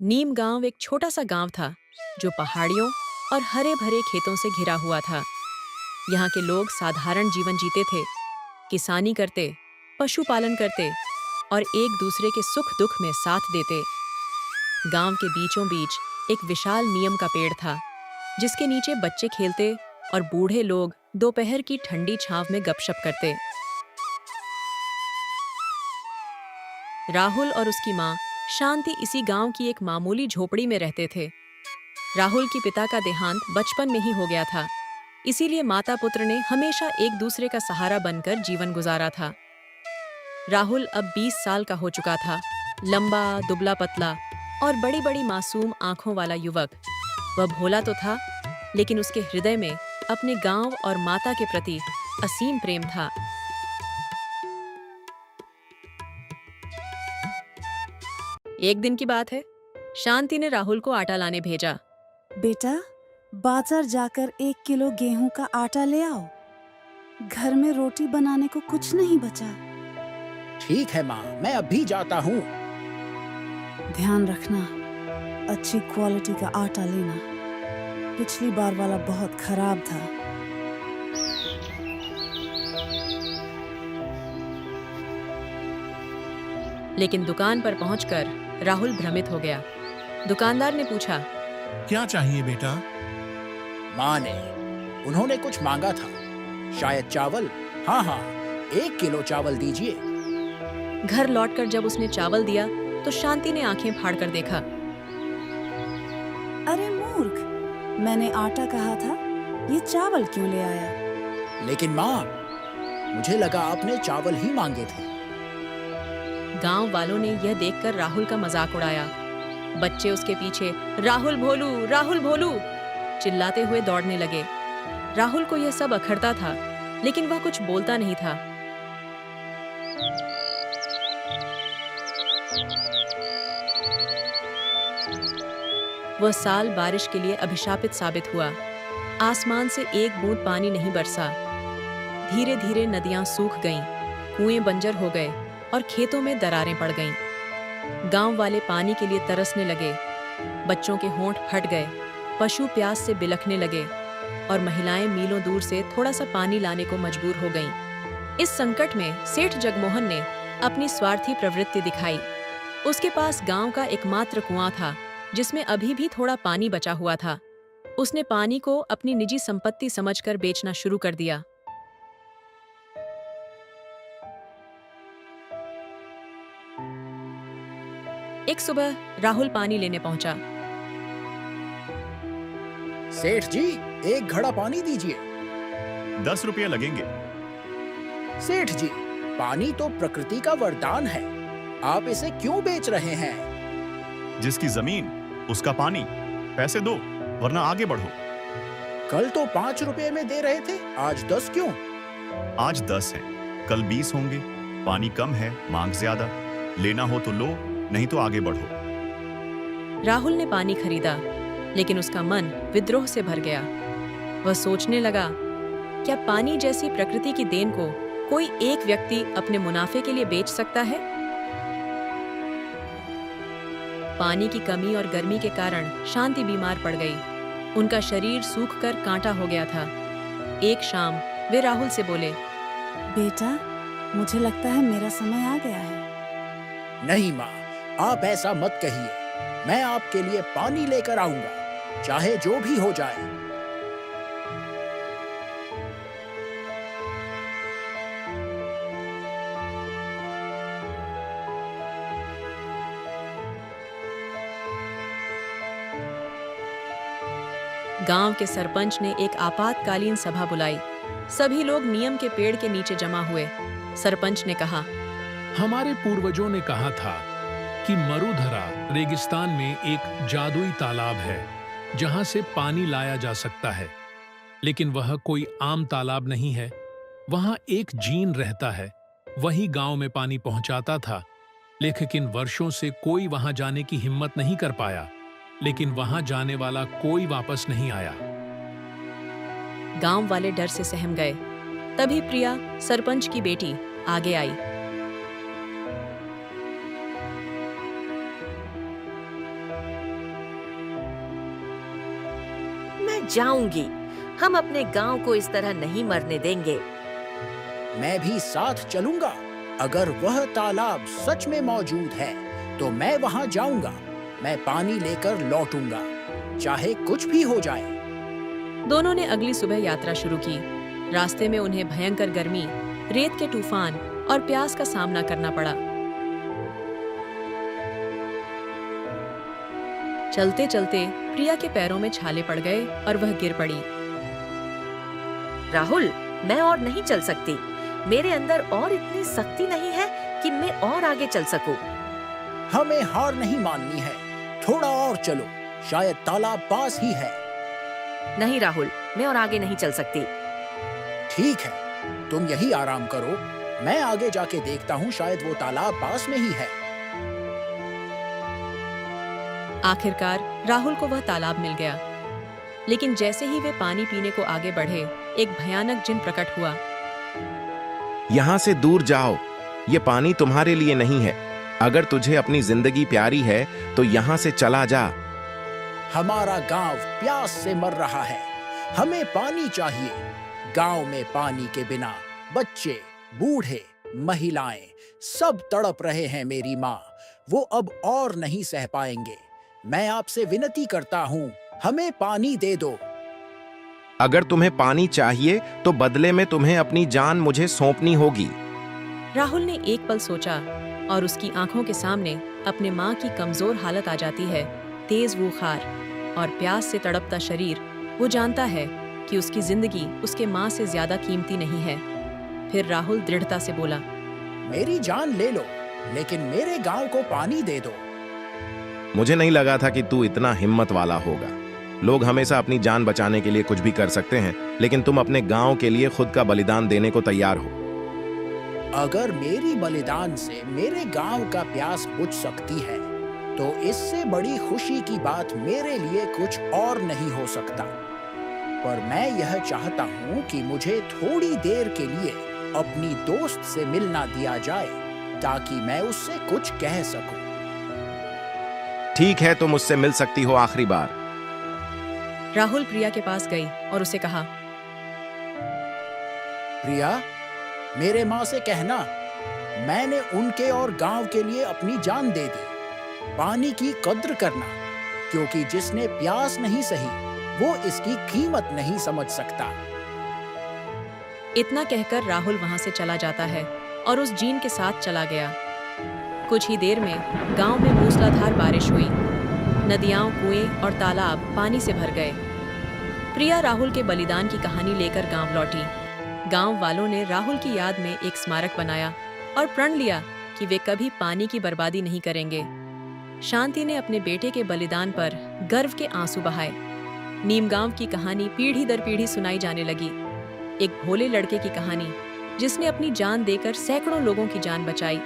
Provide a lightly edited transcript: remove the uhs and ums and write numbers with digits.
नीम गांव एक छोटा सा गांव था जो पहाड़ियों और हरे भरे खेतों से घिरा हुआ था। यहाँ के लोग साधारण जीवन जीते थे, किसानी करते, पशुपालन करते और एक दूसरे के सुख दुख में साथ देते। गांव के बीचों बीच एक विशाल नीम का पेड़ था, जिसके नीचे बच्चे खेलते और बूढ़े लोग दोपहर की ठंडी छांव में गपशप करते। राहुल और उसकी माँ शांति इसी गांव की एक मामूली झोपड़ी में रहते थे। राहुल के पिता का देहांत बचपन में ही हो गया था, इसीलिए माता पुत्र ने हमेशा एक दूसरे का सहारा बनकर जीवन गुजारा था। राहुल अब 20 साल का हो चुका था, लंबा, दुबला पतला और बड़ी बड़ी मासूम आंखों वाला युवक। वह भोला तो था, लेकिन उसके हृदय में अपने गांव और माता के प्रति असीम प्रेम था। एक दिन की बात है, शांति ने राहुल को आटा लाने भेजा। बेटा, बाजार जाकर 1 किलो गेहूं का आटा ले आओ। घर में रोटी बनाने को कुछ नहीं बचा। ठीक है माँ, मैं अभी जाता हूँ। ध्यान रखना, अच्छी क्वालिटी का आटा लेना। पिछली बार वाला बहुत खराब था। लेकिन दुकान पर पहुंचकर राहुल भ्रमित हो गया। दुकानदार ने पूछा, क्या चाहिए बेटा? माँ ने, उन्होंने कुछ मांगा था, शायद चावल। हाँ हाँ, 1 किलो चावल दीजिए। घर लौटकर जब उसने चावल दिया तो शांति ने आंखें फाड़कर देखा। अरे मूर्ख, मैंने आटा कहा था, ये चावल क्यों ले आया? लेकिन माँ, मुझे लगा आपने चावल ही मांगे थे। गांव वालों ने यह देखकर राहुल का मजाक उड़ाया। बच्चे उसके पीछे राहुल भोलू, राहुल भोलू चिल्लाते हुए दौड़ने लगे। राहुल को यह सब अखरता था, लेकिन वह कुछ बोलता नहीं था। वह साल बारिश के लिए अभिशापित साबित हुआ। आसमान से एक बूंद पानी नहीं बरसा। धीरे धीरे नदियां सूख गईं, कुएं बंजर हो गए और खेतों में दरारें पड़ गईं। गांव वाले पानी के लिए तरसने लगे। बच्चों के होंठ फट गए, पशु प्यास से बिलखने लगे और महिलाएं मीलों दूर से थोड़ा सा पानी लाने को मजबूर हो गईं। इस संकट में सेठ जगमोहन ने अपनी स्वार्थी प्रवृत्ति दिखाई। उसके पास गांव का एकमात्र कुआं था, जिसमें अभी भी थोड़ा पानी बचा हुआ था। उसने पानी को अपनी निजी संपत्ति समझकर बेचना शुरू कर दिया। एक सुबह राहुल पानी लेने पहुंचा। सेठ जी, 1 घड़ा पानी दीजिए। 10 रुपये लगेंगे। सेठ जी, पानी तो प्रकृति का वरदान है, आप इसे क्यों बेच रहे हैं? जिसकी जमीन उसका पानी, पैसे दो वरना आगे बढ़ो। कल तो 5 रुपए में दे रहे थे, आज 10 क्यों? आज 10 है, कल 20 होंगे। पानी कम है, मांग ज्यादा। लेना हो तो लो, नहीं तो आगे बढ़ो। राहुल ने पानी खरीदा, लेकिन उसका मन विद्रोह से भर गया। वह सोचने लगा, क्या पानी जैसी प्रकृति की देन को कोई एक व्यक्ति अपने मुनाफे के लिए बेच सकता है? पानी की कमी और गर्मी के कारण शांति बीमार पड़ गई। उनका शरीर सूखकर कांटा हो गया था। एक शाम वे राहुल से बोले, बेटा, मुझे लगता है मेरा समय आ गया है। नहीं माँ, आप ऐसा मत कहिए। मैं आपके लिए पानी लेकर आऊंगा, चाहे जो भी हो जाए। गांव के सरपंच ने एक आपातकालीन सभा बुलाई। सभी लोग नीम के पेड़ के नीचे जमा हुए। सरपंच ने कहा, हमारे पूर्वजों ने कहा था कि मरुधरा रेगिस्तान में एक जादुई तालाब है जहां से पानी लाया जा सकता है, लेकिन वह कोई आम तालाब नहीं है। वहां एक जीन रहता है, वही गांव में पानी पहुंचाता था, लेकिन वर्षों से कोई वहां जाने की हिम्मत नहीं कर पाया। लेकिन वहां जाने वाला कोई वापस नहीं आया। गांव वाले डर से सहम गए। तभी प्रिया, सरपंच की बेटी, आगे आई। मैं जाऊंगी। हम अपने गांव को इस तरह नहीं मरने देंगे। मैं भी साथ चलूंगा। अगर वह तालाब सच में मौजूद है तो मैं वहां जाऊंगा। मैं पानी लेकर लौटूंगा, चाहे कुछ भी हो जाए। दोनों ने अगली सुबह यात्रा शुरू की। रास्ते में उन्हें भयंकर गर्मी, रेत के तूफान और प्यास का सामना करना पड़ा। चलते चलते प्रिया के पैरों में छाले पड़ गए और वह गिर पड़ी। राहुल, मैं और नहीं चल सकती। मेरे अंदर और इतनी शक्ति नहीं है कि मैं और आगे चल सकूं। हमें हार नहीं माननी है। थोड़ा और चलो, शायद तालाब पास ही है। नहीं राहुल, मैं और आगे नहीं चल सकती। ठीक है, तुम यही आराम करो। मैं आगे जाके देखता हूँ, शायद वो तालाब पास में ही है। आखिरकार राहुल को वह तालाब मिल गया। लेकिन जैसे ही वे पानी पीने को आगे बढ़े, एक भयानक जिन प्रकट हुआ। यहाँ से दूर जाओ, ये पानी तुम्हारे लिए नहीं है। अगर तुझे अपनी जिंदगी प्यारी है तो यहाँ से चला जा। हमारा गांव प्यास से मर रहा है। हमें पानी चाहिए। गांव में पानी के बिना बच्चे, बूढ़े, महिलाएं सब तड़प रहे हैं। मेरी माँ, वो अब और नहीं सह पाएंगे। मैं आपसे विनती करता हूँ, हमें पानी दे दो। अगर तुम्हें पानी चाहिए तो बदले में तुम्हें अपनी जान मुझे सौंपनी होगी। राहुल ने एक पल सोचा और उसकी आंखों के सामने अपने माँ की कमजोर हालत आ जाती है। तेज बुखार और प्यास से तड़पता शरीर। वो जानता है कि उसकी जिंदगी उसके माँ से ज्यादा कीमती नहीं है। फिर राहुल दृढ़ता से बोला, मेरी जान ले लो, लेकिन मेरे गांव को पानी दे दो। मुझे नहीं लगा था कि तू इतना हिम्मत वाला होगा। लोग हमेशा अपनी जान बचाने के लिए कुछ भी कर सकते हैं, लेकिन तुम अपने गांव के लिए खुद का बलिदान देने को तैयार हो। अगर मेरी बलिदान से मेरे गांव का प्यास बुझ सकती है तो इससे बड़ी खुशी की बात मेरे लिए कुछ और नहीं हो सकता। पर मैं यह चाहता हूँ कि मुझे थोड़ी देर के लिए अपनी दोस्त से मिलना दिया जाए, ताकि मैं उससे कुछ कह सकूं। ठीक है, तुम मुझसे मिल सकती हो आखिरी बार। राहुल प्रिया के पास गई और उसे कहा, प्रिया, मेरे माँ से कहना मैंने उनके और गांव के लिए अपनी जान दे दी। पानी की कद्र करना, क्योंकि जिसने प्यास नहीं सही वो इसकी कीमत नहीं समझ सकता। इतना कहकर राहुल वहां से चला जाता है और उस जीन के साथ चला गया। कुछ ही देर में गांव में मूसलाधार बारिश हुई। नदियां, कुएं और तालाब पानी से भर गए। प्रिया राहुल के बलिदान की कहानी लेकर गांव लौटी। गांव वालों ने राहुल की याद में एक स्मारक बनाया और प्रण लिया कि वे कभी पानी की बर्बादी नहीं करेंगे। शांति ने अपने बेटे के बलिदान पर गर्व के आंसू बहाए। नीमगांव की कहानी पीढ़ी दर पीढ़ी सुनाई जाने लगी। एक भोले लड़के की कहानी जिसने अपनी जान देकर सैकड़ों लोगों की जान बचाई।